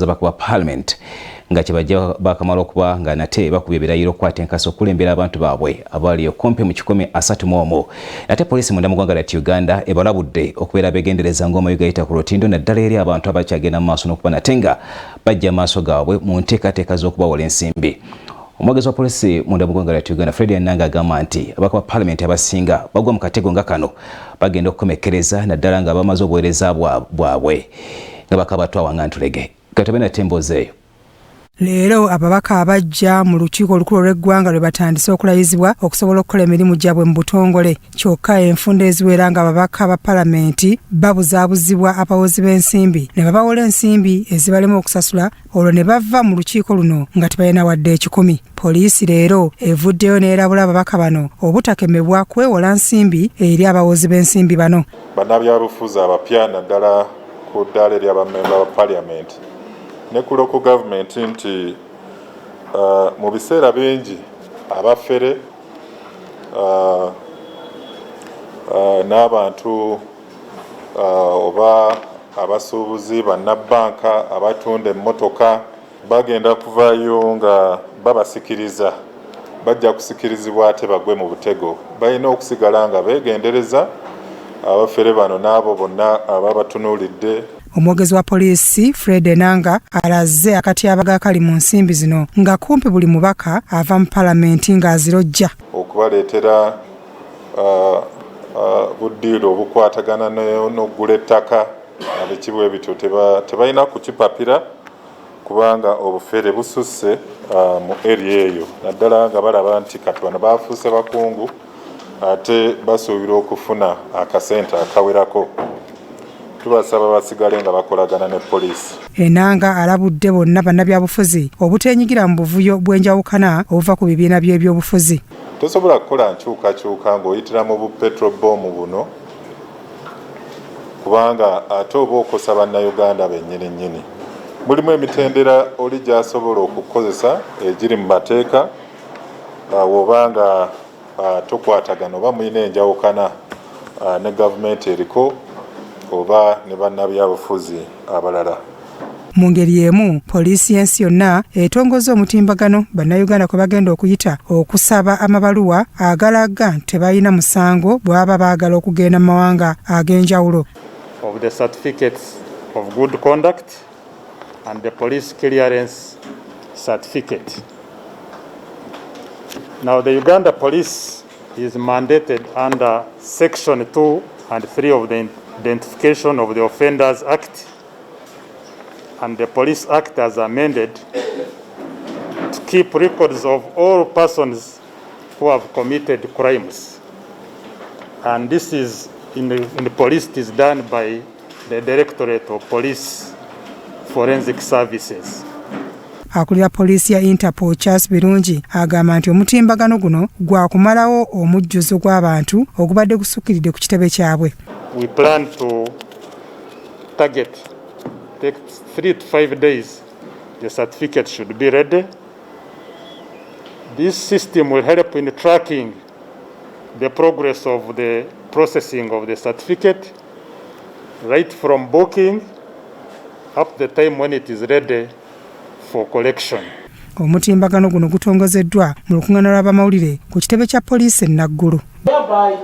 Abakuba Parliament nga kibajja bakamala okuba nga nate bakubye ebirayiro okukwata enkasi okulembera abantu baabwe abali okumpi mu 131. Ate poliisi munda mu ggwanga lya Uganda ebalabudde okubeera begendereza ng'omayu gayita ku lutindo naddala eri abantu abakyagenda mu maaso n'okuba nate nga bajja maaso gaabwe mu nteekateeka z'okubawola ensimbi. Omwogezi wa poliisi munda mu ggwanga lya Uganda Fred Enanga agamba nti abakuba Parliament abasinga bagwa mu katego nga kano bagenda okukomekkereza naddala nga bamaze obuweereza bwabwe nga bakabatwawa nga ntulege. Katabena tembozeyo. Leero ababaka abajja mu lukiiko olukulu lw'eggwanga lwe batandise okulayizibwa okusobola okukola emirimu gyabwe mu butongole. Kyokka enfunda eziwera nga ababaka ba Palamenti babuzaabuzibwa abawozi b'ensimbi ne babawola ensimbi ezibalema okusasula olwo ne bava mu lukiiko luno nga tebalina wadde 10. Poliisi leero evuddeyo n'erabula ababaka bano obutakemebwa kwewola nsimbi eri abawozi b'ensimbi bano. Bannabyabufuzi abapya naddala ku ddaala eri abamemba ba Palamenti ne ku local government nti mu biseera bingi abafere n'abantu oba abasuubuzi bannabbanka abatunda emmotoka bagenda kuvaayo nga babasikiriza bajja kusikirizibwa ate bagwe mu butego. Balina okusigala nga beegendereza abafere bano n'abo bonna ababatunuulidde. Omwogezi wa poliisi Fred Enanga alaze akatyabaga kali mu nsimbi zino nga kumpi buli mubaka ava mu Palamenti ng'azirojja okubaleetera buddiiro obukwatagana n'oggula ettaka abekibwe bityo tebalina kukipapira kubanga obufere bususse mu area eyo naddala nga balaba nti katwana bafuuse bakungu ate basuubira okufuna akasente akawerako. Tubasaba basigale nga bakolagana ne poliisi. Enanga alabudde bonna bannabyabufuzi obuteenyigira mu buvuyo bw'enjawukana obuva ku bibiina by'ebyobufuzi. Tosobola kukola nkyukakyuka ng'oyitira mu bupetrol bomb buno kubanga ate oba okosa bannayuganda bennyini. Mulimu emitendera oli gy'asobola okukozesa egiri mu mateeka oba nga tokwatagana oba mulina enjawukana ne gavumenti eriko oba ne bannabyabufuzi abalala. Mu ngeri emu poliisi y'ensi yonna etongoza omutimbagano bannayuganda kwe bagenda okuyita okusaba amabaluwa agalaga tebalina musango bw'aba baagala okugenda mu mawanga ag'enjawulo. Of the certificates of good conduct and the police clearance certificate. Now the Uganda police is mandated under section 2 and 3 of the Identification of the Offenders Act and the Police Act as amended to keep records of all persons who have committed crimes. And this is in the police, it is done by the Directorate of Police Forensic Services. Akulira poliisi ya Interpol Charles Birungi agamba nti omutimbagano guno gwa kumalawo omujjuzo gw'abantu ogubadde gusukkiridde ku kitebe kyabwe. We plan to take 3 to 5 days. The certificate should be ready. This system will help in tracking the progress of the processing of the certificate, right from booking up the time when it is ready for collection. Omutimbagano guno gutongozeddwa mu lukuŋŋaana lw'abamawulire ku kitebe kya poliisi Naggulu. Thereby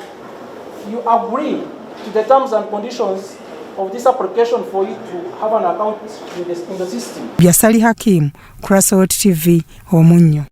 you agree to the terms and conditions of this application for you to have an account in the system. Byasali Hakim, Crossroad TV, Omunnyo.